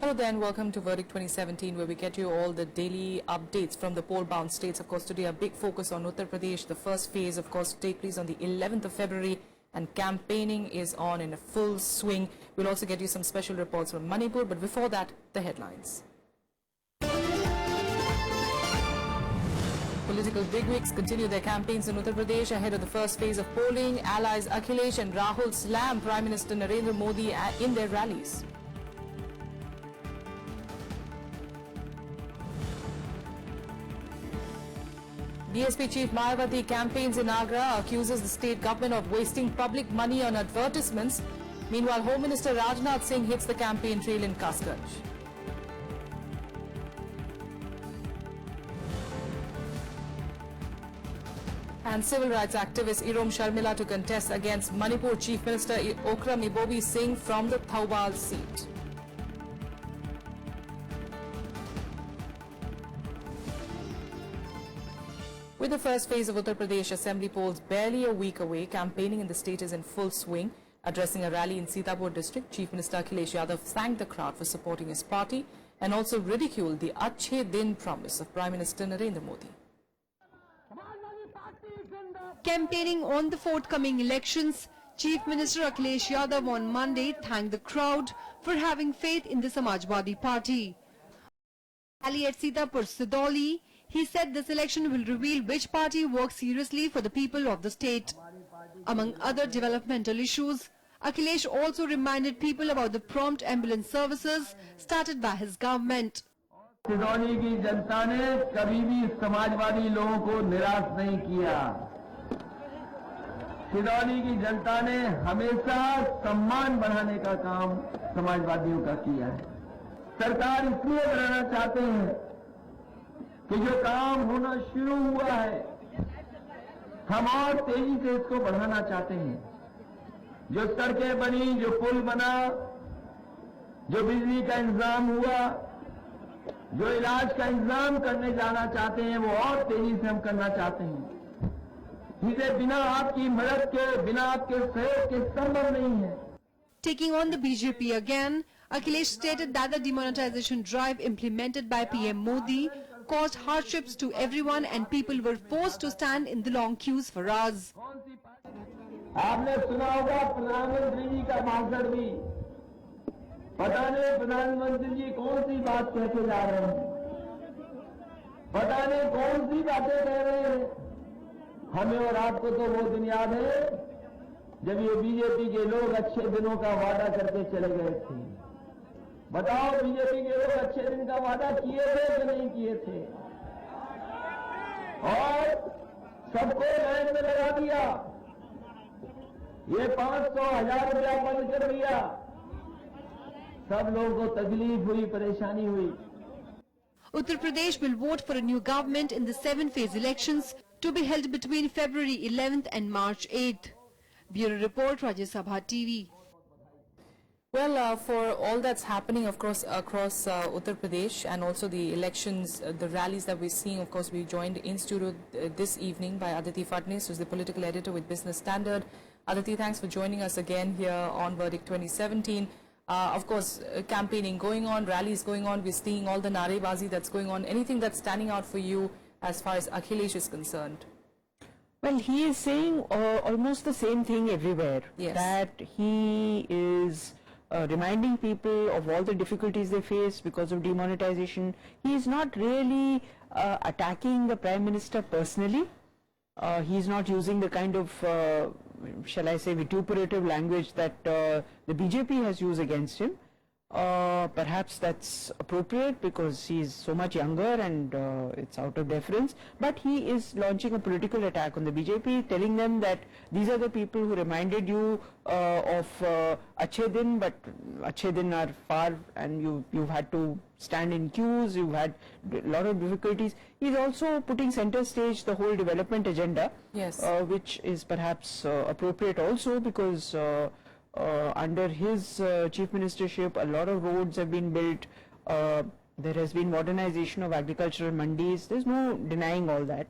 Now then, welcome to Verdict 2017, where we get you all the daily updates from the poll-bound states. Of course, today a big focus on Uttar Pradesh. The first phase, of course, to take place on the 11th of February, and campaigning is on in a full swing. We'll also get you some special reports from Manipur, but before that, the headlines. Political bigwigs continue their campaigns in Uttar Pradesh ahead of the first phase of polling. Allies Akhilesh and Rahul slam Prime Minister Narendra Modi in their rallies. BSP Chief Mayawati campaigns in Agra, accuses the state government of wasting public money on advertisements. Meanwhile, Home Minister Rajnath Singh hits the campaign trail in Kasganj. And civil rights activist Irom Sharmila to contest against Manipur Chief Minister Okram Ibobi Singh from the Thoubal seat. With the first phase of Uttar Pradesh Assembly polls barely a week away, campaigning in the state is in full swing. Addressing a rally in Sitapur district, Chief Minister Akhilesh Yadav thanked the crowd for supporting his party and also ridiculed the Achhe Din promise of Prime Minister Narendra Modi. Campaigning on the forthcoming elections, Chief Minister Akhilesh Yadav on Monday thanked the crowd for having faith in the Samajwadi Party. Rally at Sitapur Sidoli, he said this election will reveal which party works seriously for the people of the state. Among other developmental issues, Akhilesh also reminded people about the prompt ambulance services started by his government. Sidhauli की जनता ने कभी भी समाजवादी लोगों को निराश नहीं किया। सिदौली की जनता ने हमेशा सम्मान बढ़ाने का काम समाजवादियों का किया है। सरकार इसलिए बढ़ाना चाहते हैं कि जो काम होना शुरू हुआ है, हम और तेजी से इसको बढ़ाना चाहते हैं। जो सड़कें बनी, जो पुल बना, जो बिजली का इंतजाम हुआ, जो इलाज का इंतजाम करने जाना चाहते हैं, वो और तेजी से हम करना चाहते हैं। इसे बिना आपकी मदद के, बिना आपके सहयोग के संभव नहीं है। Taking on the BJP again, Akhilesh stated that the demonetization drive implemented by PM Modi caused hardships to everyone and people were forced to stand in the long queues for hours. आपने सुना होगा प्रधानमंत्री जी का भाषण भी, पता नहीं प्रधानमंत्री जी कौन सी बात कहते जा रहे हैं, पता नहीं कौन सी बातें कह रहे हैं। हमें और आपको तो वो दिन याद है जब ये बीजेपी के लोग अच्छे दिनों का वादा करके चले गए थे। बताओ बीजेपी के लोग अच्छे दिन का वादा किए थे कि नहीं किए थे? और सबको लाइन में लगा दिया, ये 500,000 रुपया बंद कर दिया। सब लोगों को तकलीफ हुई, परेशानी हुई। Uttar Pradesh will vote for a new government in the 7-phase elections to be held between February 11th and March 8th. Bureau Report, Rajya Sabha TV. Well, for all that's happening, of course, across Uttar Pradesh and also the elections, the rallies that we're seeing, of course, we joined in studio this evening by Aditi Fatnis, who's the political editor with Business Standard. Aditi, thanks for joining us again here on Verdict 2017. Of course, campaigning going on, rallies going on, we're seeing all the narebazi that's going on. Anything that's standing out for you as far as Akhilesh is concerned? Well, he is saying almost the same thing everywhere. Yes. That he is reminding people of all the difficulties they face because of demonetization. He is not really attacking the Prime Minister personally. He is not using the kind of, shall I say, vituperative language that the BJP has used against him. Perhaps that's appropriate because he is so much younger and it's out of deference. But he is launching a political attack on the BJP, telling them that these are the people who reminded you of Achhe Din, but Achhe Din are far and you've had to stand in queues, you've had a lot of difficulties. He's also putting center stage the whole development agenda, yes, which is perhaps appropriate also because under his chief ministership, a lot of roads have been built. There has been modernization of agricultural mandis. There's no denying all that.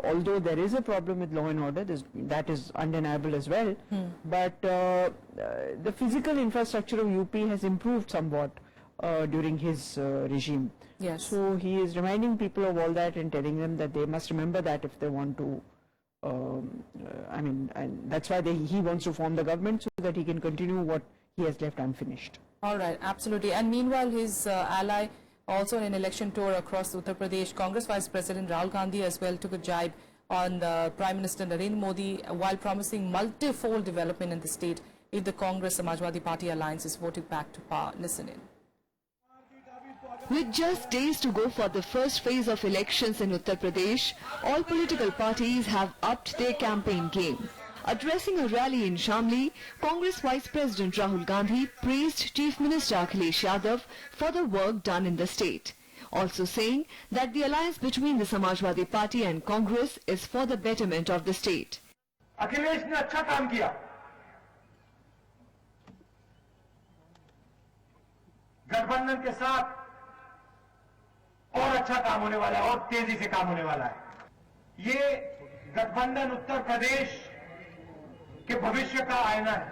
Although there is a problem with law and order, that is undeniable as well. But the physical infrastructure of UP has improved somewhat. during his regime. Yes. So he is reminding people of all that and telling them that they must remember that if they want to, and that's why he wants to form the government so that he can continue what he has left unfinished. All right, absolutely. And meanwhile, his ally, also on an election tour across Uttar Pradesh, Congress Vice President Rahul Gandhi as well took a jibe on the Prime Minister Narendra Modi while promising multifold development in the state if the Congress Samajwadi Party alliance is voted back to power. Listen in. With just days to go for the first phase of elections in Uttar Pradesh, all political parties have upped their campaign game. Addressing a rally in Shamli, Congress Vice President Rahul Gandhi praised Chief Minister Akhilesh Yadav for the work done in the state, also saying that the alliance between the Samajwadi Party and Congress is for the betterment of the state. Akhilesh ने अच्छा काम किया, गठबंधन के साथ और अच्छा काम होने वाला है और तेजी से काम होने वाला है। ये गठबंधन उत्तर प्रदेश के भविष्य का आईना है।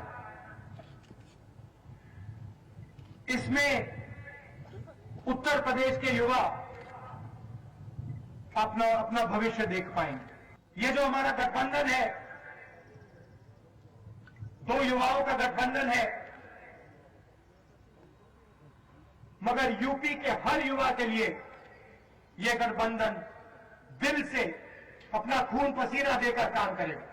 इसमें उत्तर प्रदेश के युवा अपना भविष्य देख पाएंगे। ये जो हमारा गठबंधन है, दो युवाओं का गठबंधन है, मगर यूपी के हर युवा के लिए ये गठबंधन दिल से अपना खून पसीना देकर काम करेगा।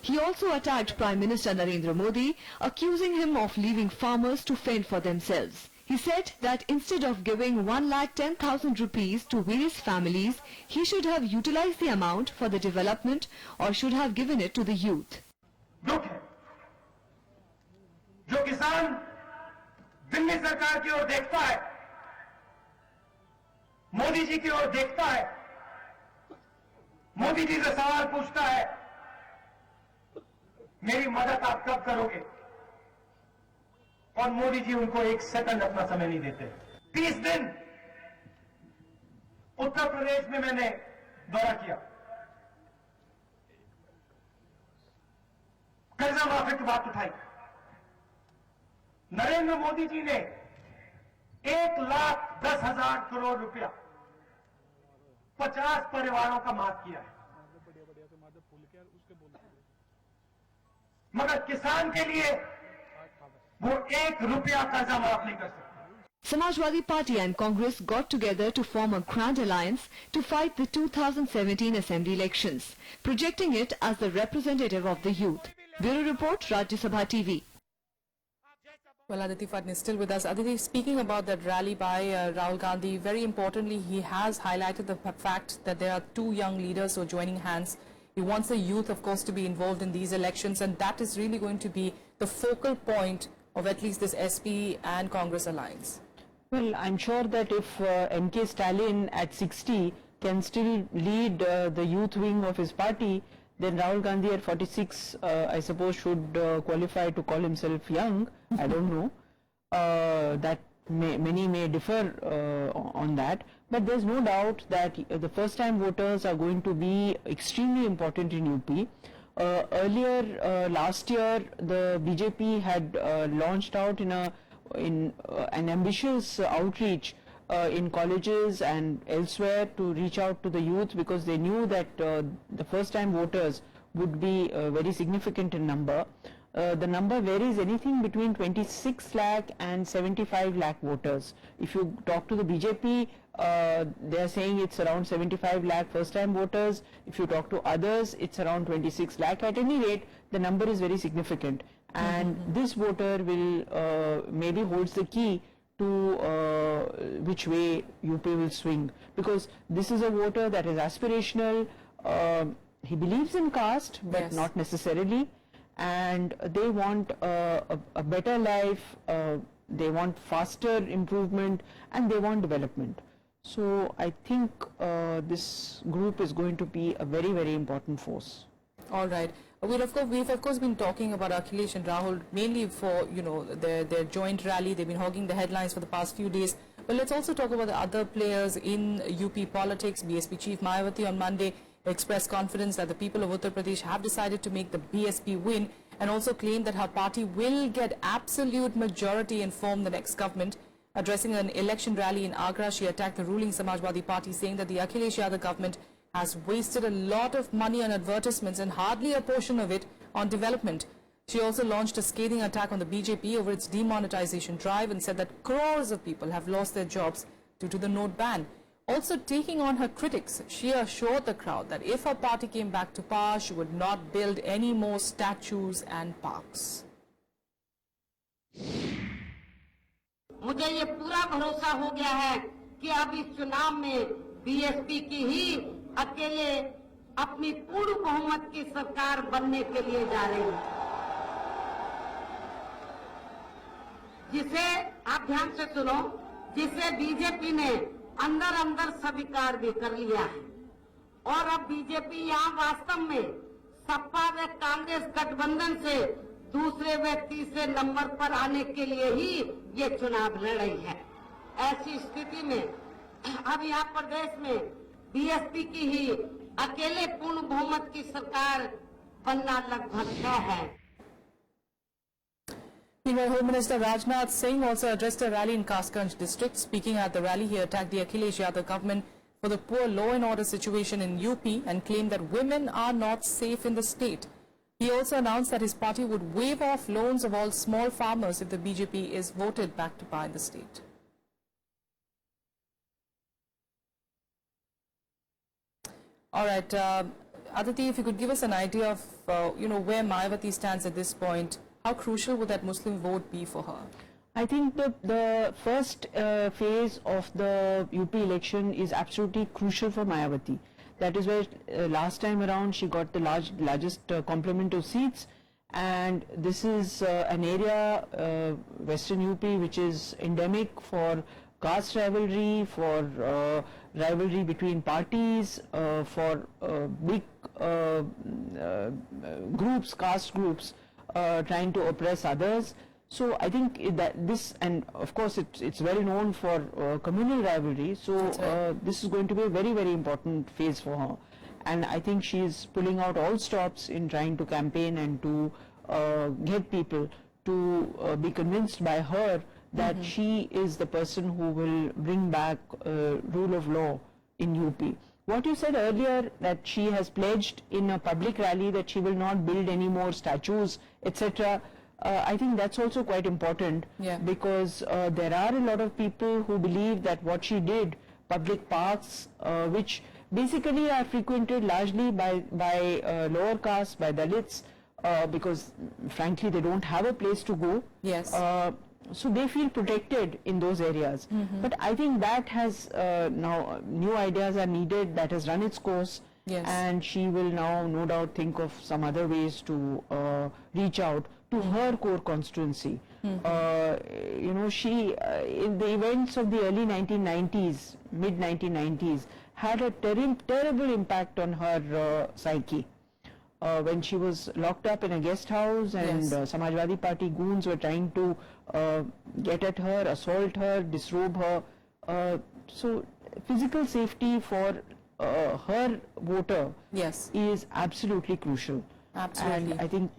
He also attacked Prime Minister Narendra Modi, accusing him of leaving farmers to fend for themselves. He said that instead of giving 1,10,000 rupees to various families, he should have utilized the amount for the development or should have given it to the youth. दुख है जो किसान दिल्ली सरकार की ओर देखता है, मोदी जी की ओर देखता है, मोदी जी से सवाल पूछता है, मेरी मदद आप कब करोगे, और मोदी जी उनको एक सेकंड अपना समय नहीं देते। 30 दिन उत्तर प्रदेश में मैंने दौरा किया, कर्जा माफी की बात उठाई। नरेंद्र मोदी जी ने 1,10,000 करोड़ रुपया 50 परिवारों का माफ किया है, मगर किसान के लिए वो 1 रुपया कर्जा माफ नहीं कर सकते। Samajwadi Party and Congress got together to form a grand alliance to fight the 2017 assembly elections, projecting it as the representative of the youth. Bureau Report, Rajya Sabha TV. Well, Aditi Fatni is still with us. Aditi, speaking about that rally by Rahul Gandhi, very importantly, he has highlighted the fact that there are 2 young leaders who are joining hands. He wants the youth, of course, to be involved in these elections, and that is really going to be the focal point of at least this SP and Congress alliance. Well, I'm sure that if MK Stalin at 60 can still lead the youth wing of his party, then Rahul Gandhi at 46, I suppose, should qualify to call himself young. I don't know. That many may differ on that. But there's no doubt that the first-time voters are going to be extremely important in UP. Earlier, last year, the BJP had launched out in an ambitious outreach in colleges and elsewhere to reach out to the youth, because they knew that the first-time voters would be very significant in number. The number varies anything between 26 lakh and 75 lakh voters. If you talk to the BJP, they are saying it's around 75 lakh first-time voters. If you talk to others, it's around 26 lakh. At any rate, the number is very significant. And this voter will maybe holds the key to which way UP will swing, because this is a voter that is aspirational. He believes in caste, but Yes. not necessarily, and they want a better life, they want faster improvement, and they want development. So I think this group is going to be a very, very important force. All right. We've of course been talking about Akhilesh and Rahul mainly for, you know, their joint rally. They've been hogging the headlines for the past few days. But let's also talk about the other players in UP politics. BSP Chief Mayawati on Monday expressed confidence that the people of Uttar Pradesh have decided to make the BSP win, and also claimed that her party will get absolute majority and form the next government. Addressing an election rally in Agra, she attacked the ruling Samajwadi Party, saying that the Akhilesh Yadav government has wasted a lot of money on advertisements and hardly a portion of it on development. She also launched a scathing attack on the BJP over its demonetization drive and said that crores of people have lost their jobs due to the note ban. Also taking on her critics, she assured the crowd that if her party came back to power, she would not build any more statues and parks. मुझे ये पूरा भरोसा हो गया है कि अब इस चुनाव में बीएसपी की ही अकेले अपनी पूर्ण बहुमत की सरकार बनने के लिए जा रही है, जिसे आप ध्यान से सुनो, जिसे बीजेपी ने अंदर अंदर स्वीकार भी कर लिया है। और अब बीजेपी यहाँ वास्तव में सपा व कांग्रेस गठबंधन से दूसरे व तीसरे नंबर पर आने के लिए ही ये चुनाव लड़ रही है। ऐसी स्थिति में अब यहाँ प्रदेश में बीएसपी की ही अकेले पूर्ण बहुमत की सरकार बनना लगभग तय है। Meanwhile, Home Minister Rajnath Singh also addressed a rally in Kasganj district. Speaking at the rally, he attacked the Akhilesh Yadav government for the poor law and order situation in UP and claimed that women are not safe in the state. He also announced that his party would waive off loans of all small farmers if the BJP is voted back to power in the state. All right, Aditi, if you could give us an idea of, where Mayawati stands at this point. How crucial would that Muslim vote be for her? I think the first phase of the UP election is absolutely crucial for Mayawati. That is where last time around she got the largest complement of seats, and this is an area, Western UP, which is endemic for caste rivalry, for rivalry between parties, for big groups, caste groups, trying to oppress others. So I think that this, and of course it's well known for communal rivalry, so this is going to be a very, very important phase for her, and I think she is pulling out all stops in trying to campaign and to get people to be convinced by her that she is the person who will bring back rule of law in UP. What you said earlier, that she has pledged in a public rally that she will not build any more statues, etc. I think that's also quite important, because there are a lot of people who believe that what she did, public parks, which basically are frequented largely by lower caste, by Dalits, because frankly they don't have a place to go. Yes. So they feel protected in those areas. But I think that has now new ideas are needed, that has run its course. Yes. And she will now no doubt think of some other ways to reach out to her core constituency. She in the events of the early 1990s, mid 1990s, had a terrible impact on her psyche. When she was locked up in a guest house, and Samajwadi Party goons were trying to get at her, assault her, disrobe her. So physical safety for her voter is absolutely crucial. Absolutely. And I think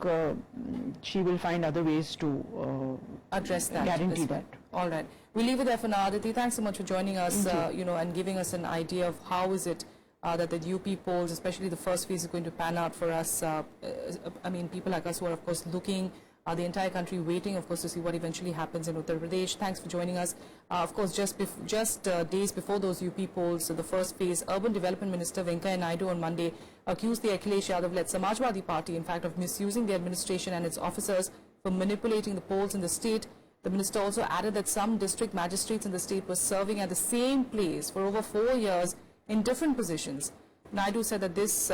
she will find other ways to address that. Guarantee that. All right. We'll leave it there for now. Aditi, thanks so much for joining us, and giving us an idea of how is it that the UP polls, especially the first phase, is going to pan out for us. I mean, people like us who are, of course, looking, the entire country waiting, of course, to see what eventually happens in Uttar Pradesh. Thanks for joining us. Of course, just days before those UP polls, the first phase, Urban Development Minister Venkaiah Naidu on Monday accused the Akhilesh Yadav-led Samajwadi Party, in fact, of misusing the administration and its officers for manipulating the polls in the state. The minister also added that some district magistrates in the state were serving at the same place for over 4 years in different positions. Naidu said that this,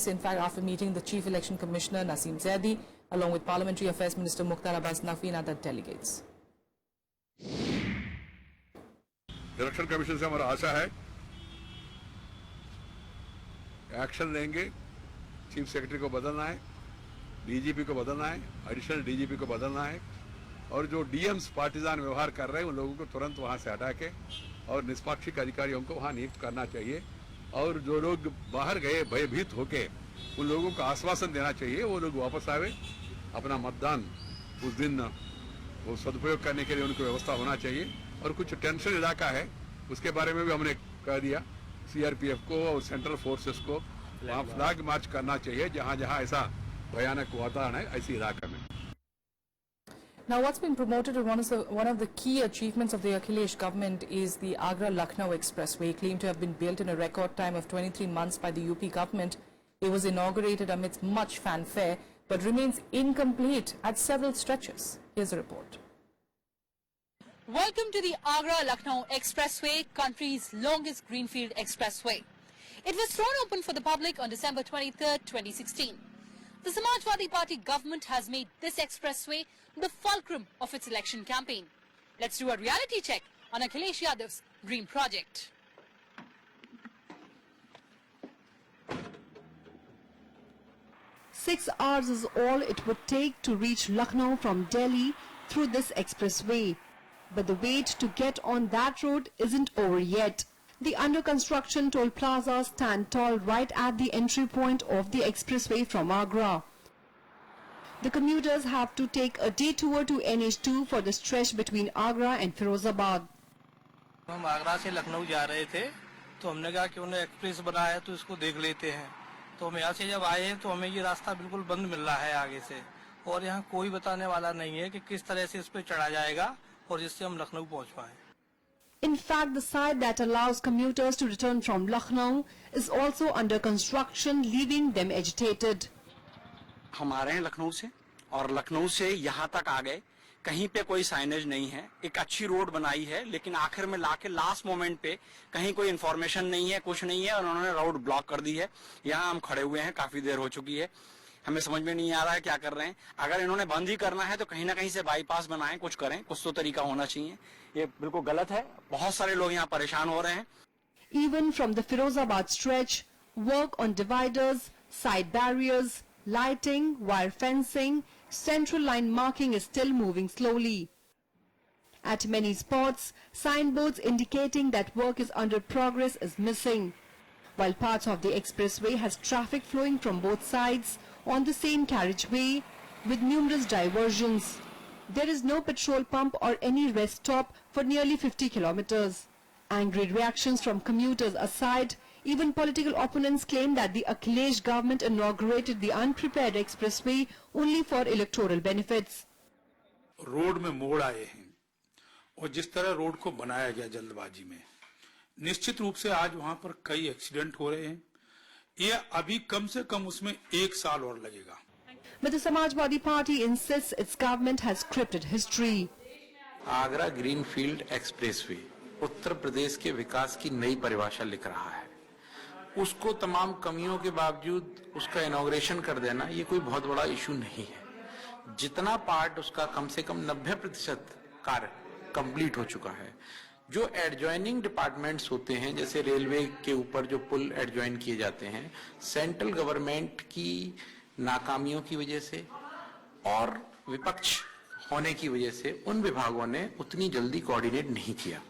in fact, after meeting the Chief Election Commissioner Naseem Zaidi, along with Parliamentary Affairs Minister Mukhtar Abbas Naqvi and other delegates. Election commission से हमारा आशा है action लेंगे, chief secretary को बदलना है, DGP को बदलना है, एडिशनल डीजीपी को बदलना है, और जो डीएम्स पार्टीजान व्यवहार कर रहे हैं उन लोगों को तुरंत वहां से हटा के और निष्पक्षिक अधिकारियों को वहां नियुक्त करना चाहिए, और जो लोग बाहर गए भयभीत होके उन लोगों को आश्वासन देना चाहिए वो लोग वापस आवे, अपना मतदान उस दिन वो सदुपयोग करने के लिए उनको व्यवस्था होना चाहिए। और कुछ टेंशन इलाका है उसके बारे में भी हमने कह दिया सीआरपीएफ को और सेंट्रल फोर्सेस को वहाँ फ्लैग मार्च करना चाहिए जहाँ जहाँ ऐसा भयानक वातावरण है ऐसी इलाका में. Now, what's been promoted as one of the key achievements of the Akhilesh government is the Agra-Lucknow Expressway, claimed to have been built in a record time of 23 months by the UP government. It was inaugurated amidst much fanfare, but remains incomplete at several stretches. Here's a report. Welcome to the Agra-Lucknow Expressway, country's longest greenfield expressway. It was thrown open for the public on December 23rd, 2016. The Samajwadi Party government has made this expressway the fulcrum of its election campaign. Let's do a reality check on Akhilesh Yadav's dream project. Six hours is all it would take to reach Lucknow from Delhi through this expressway. But the wait to get on that road isn't over yet. The under construction toll plazas stand tall right at the entry point of the expressway from Agra. The commuters have to take a detour to NH2 for the stretch between Agra and Firozabad. हम आगरा से लखनऊ जा रहे थे तो हमने कहा कि उन्हें एक्सप्रेस बना है तो इसको देख लेते हैं. तो हम यहाँ से जब आए तो हमें ये रास्ता बिल्कुल बंद मिल रहा है आगे से और यहाँ कोई बताने वाला नहीं है कि किस तरह से इस पे चढ़ा जाएगा और जिससे हम लखनऊ पहुँच पाएं. In fact, the side that allows commuters to return from Lucknow is also under construction, leaving them agitated. हम आ रहे हैं लखनऊ से और लखनऊ से यहाँ तक आ गए. कहीं पे कोई साइनेज नहीं है. एक अच्छी रोड बनाई है लेकिन आखिर में लाके लास्ट मोमेंट पे कहीं कोई इन्फॉर्मेशन नहीं है, कुछ नहीं है और उन्होंने रोड ब्लॉक कर दी है. यहाँ हम खड़े हुए हैं, काफी देर हो चुकी है. हमें समझ में नहीं आ रहा है क्या कर रहे हैं. अगर इन्होंने बंद ही करना है तो कहीं ना कहीं से बाईपास बनाएं, कुछ करें, कुछ तो तरीका होना चाहिए. ये बिल्कुल गलत है. बहुत सारे लोग यहाँ परेशान हो रहे हैं. Even from the Firozabad stretch, work on dividers, side barriers, lighting, wire fencing, central line marking is still moving slowly. At many spots, signboards indicating that work is under progress is missing. While parts of the expressway has traffic flowing from both sides on the same carriageway with numerous diversions. There is no petrol pump or any rest stop for nearly 50 kilometers. Angry reactions from commuters aside, even political opponents claim that the Akhilesh government inaugurated the unprepared expressway only for electoral benefits. Road में मोड़ आए हैं और जिस तरह road को बनाया गया जल्दबाजी में, निश्चित रूप से आज वहां पर कई एक्सीडेंट हो रहे हैं. ये अभी कम से कम उसमें 1 साल और लगेगा. But the Samajwadi Party insists its government has scripted history. Agra greenfield expressway Uttar Pradesh के विकास की नई परिभाषा लिख रहा है. उसको तमाम कमियों के बावजूद उसका इनॉग्रेशन कर देना ये कोई बहुत बड़ा इशू नहीं है. जितना पार्ट उसका कम से कम 90% कार्य कंप्लीट हो चुका है. जो एडजॉइनिंग डिपार्टमेंट्स होते हैं, जैसे रेलवे के ऊपर जो पुल एडजॉइन किए जाते हैं, सेंट्रल गवर्नमेंट की नाकामियों की वजह से और विपक्ष होने की वजह से उन विभागों ने उतनी जल्दी कोऑर्डिनेट नहीं किया.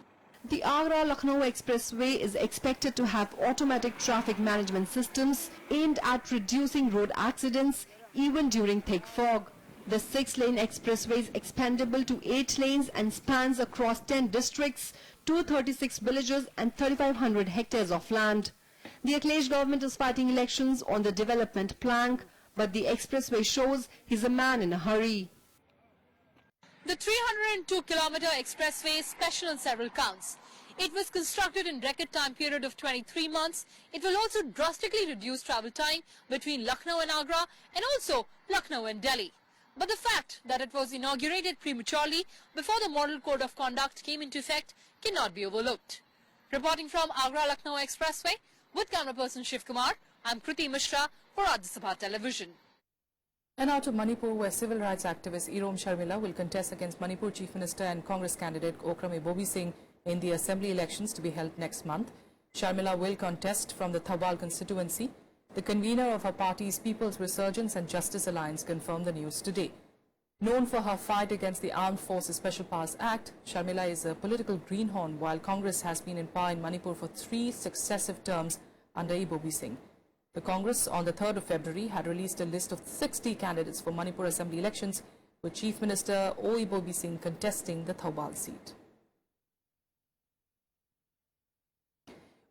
The Agra-Lucknow Expressway is expected to have automatic traffic management systems aimed at reducing road accidents even during thick fog. The 6-lane expressway is expandable to 8 lanes and spans across 10 districts, 236 villages and 3,500 hectares of land. The Akhilesh government is fighting elections on the development plank, but the expressway shows he's a man in a hurry. The 302-kilometer expressway is special on several counts. It was constructed in record time period of 23 months. It will also drastically reduce travel time between Lucknow and Agra and also Lucknow and Delhi. But the fact that it was inaugurated prematurely before the Model Code of Conduct came into effect cannot be overlooked. Reporting from Agra-Lucknow Expressway with camera person Shiv Kumar, I'm Kriti Mishra for Rajya Sabha Television. And now to Manipur, where civil rights activist Irom Sharmila will contest against Manipur Chief Minister and Congress candidate Okrame Bobi Singh in the assembly elections to be held next month. Sharmila will contest from the Thawal constituency. The convener of her party's People's Resurgence and Justice Alliance confirmed the news today. Known for her fight against the Armed Forces Special Powers Act, Sharmila is a political greenhorn while Congress has been in power in Manipur for 3 successive terms under Bobi Singh. The Congress on the 3rd of February had released a list of 60 candidates for Manipur Assembly elections, with Chief Minister Bobi Singh contesting the Thawal seat.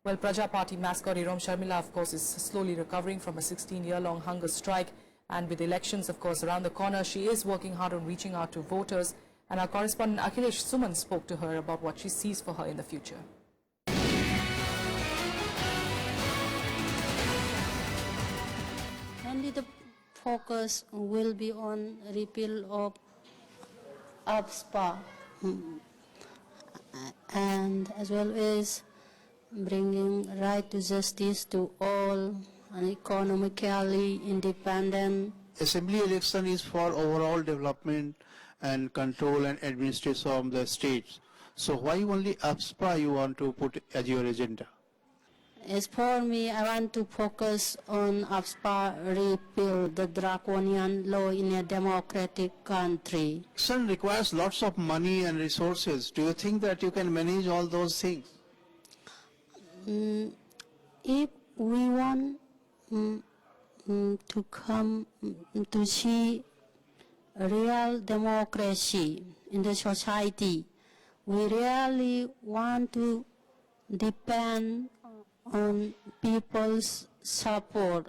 Well, Praja Party mascot Irom Sharmila, of course, is slowly recovering from a 16-year-long hunger strike. And with elections, of course, around the corner, she is working hard on reaching out to voters. And our correspondent Akhilesh Suman spoke to her about what she sees for her in the future. Mainly the focus will be on repeal of ABSPA and as well as bringing right to justice to all and economically independent. Assembly election is for overall development and control and administration of the states. So why only ABSPA you want to put as your agenda? As for me, I want to focus on ABSPA repeal, the draconian law in a democratic country. Election requires lots of money and resources. Do you think that you can manage all those things? If we want to come to see real democracy in the society, we really want to depend on people's support.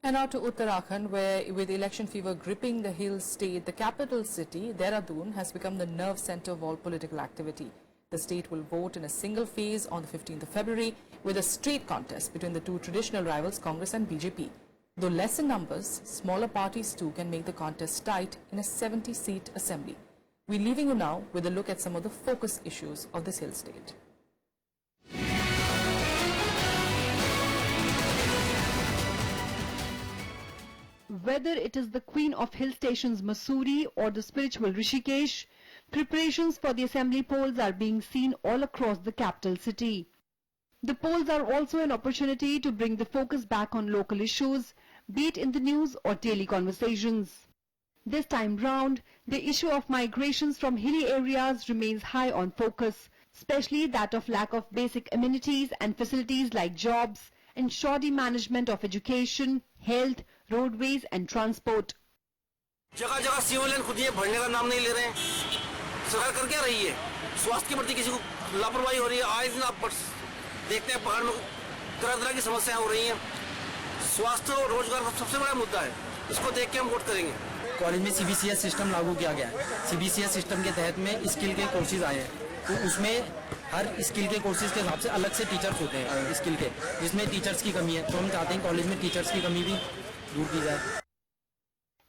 And now to Uttarakhand, where with election fever gripping the hill state, the capital city, Dehradun, has become the nerve center of all political activity. The state will vote in a single phase on the 15th of February with a straight contest between the two traditional rivals, Congress and BJP. Though less in numbers, smaller parties too can make the contest tight in a 70-seat assembly. We're leaving you now with a look at some of the focus issues of this hill state. Whether it is the queen of hill stations Mussoorie or the spiritual Rishikesh, preparations for the assembly polls are being seen all across the capital city. The polls are also an opportunity to bring the focus back on local issues, be it in the news or daily conversations. This time round, the issue of migrations from hilly areas remains high on focus, especially that of lack of basic amenities and facilities like jobs and shoddy management of education, health, roadways and transport. जगह जगह civil line खुद ये भरने का नाम नहीं ले रहे हैं। सरकार कर क्या रही है? स्वास्थ्य के प्रति किसी को लापरवाही हो रही है। आए दिन आप देखते हैं पहाड़ में तरह-तरह की समस्याएं हो रही हैं। स्वास्थ्य और रोजगार सबसे बड़ा मुद्दा है। इसको देख के हम वोट करेंगे। कॉलेज में सीबीसीएस सिस्टम लागू किया गया है। सीबीसीएस सिस्टम के तहत में स्किल के कोर्सेज आए हैं, तो उसमें हर स्किल के कोर्सेज के हिसाब से अलग से टीचर्स होते हैं स्किल के, जिसमें टीचर्स की कमी है, तो हम चाहते हैं कॉलेज में टीचर्स की कमी भी दूर की जाए।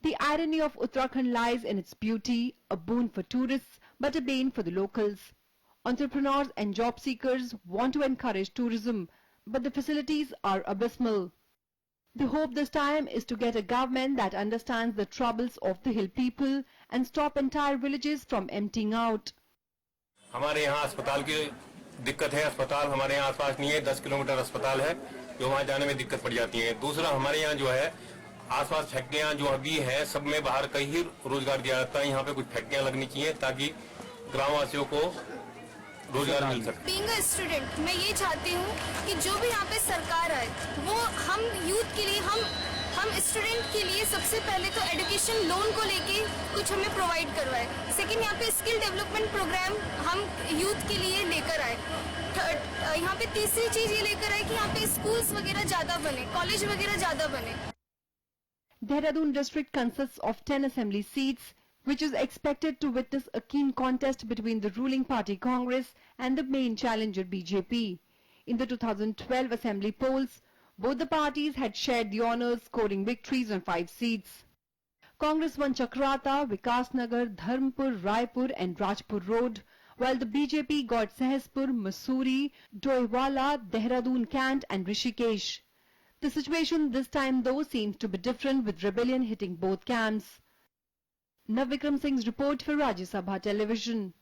The irony of Uttarakhand lies in its beauty, a boon for tourists but a bane for the locals. Entrepreneurs and job seekers want to encourage tourism, but the facilities are abysmal. The hope this time is to get a government that understands the troubles of the hill people and stop entire villages from emptying out. हमारे यहाँ अस्पताल की दिक्कत है। अस्पताल हमारे यहाँ आसपास नहीं है। 10 किलोमीटर अस्पताल है, जो वहाँ जाने में दिक्कत पड़ जाती है। दूसरा, हमारे यहाँ जो है आसपास फैक्ट्रियाँ जो अभी है, सब में बाहर कहीं ही रोजगार दिया जाता है। यहाँ पे कुछ फैक्ट्रियाँ लगनी चाहिए ताकि ग्रामवासियों को रोजगार मिल सके। बीइंग अ स्टूडेंट, मैं ये चाहती हूँ कि जो भी यहाँ पे सरकार आए, वो हम यूथ के लिए, हम स्टूडेंट के लिए सबसे पहले तो एजुकेशन लोन को लेके कुछ हमें प्रोवाइड करवाए। सेकंड, यहाँ पे स्किल डेवलपमेंट प्रोग्राम हम यूथ के लिए लेकर आए। थर्ड, यहाँ पे तीसरी चीज ये लेकर आए कि यहाँ पे स्कूल्स वगैरह ज्यादा बने, कॉलेज वगैरह ज्यादा बने। Dehradun district consists of 10 assembly seats, which is expected to witness a keen contest between the ruling party Congress and the main challenger BJP. In the 2012 assembly polls, both the parties had shared the honours, scoring victories on 5 seats. Congress won Chakrata, Vikasnagar, Dharmpur, Raipur and Rajpur Road, while the BJP got Sahespur, Mussoorie, Doiwala, Dehradun Cant and Rishikesh. The situation this time though seems to be different, with rebellion hitting both camps. Navvikram Singh's report for Rajya Sabha Television.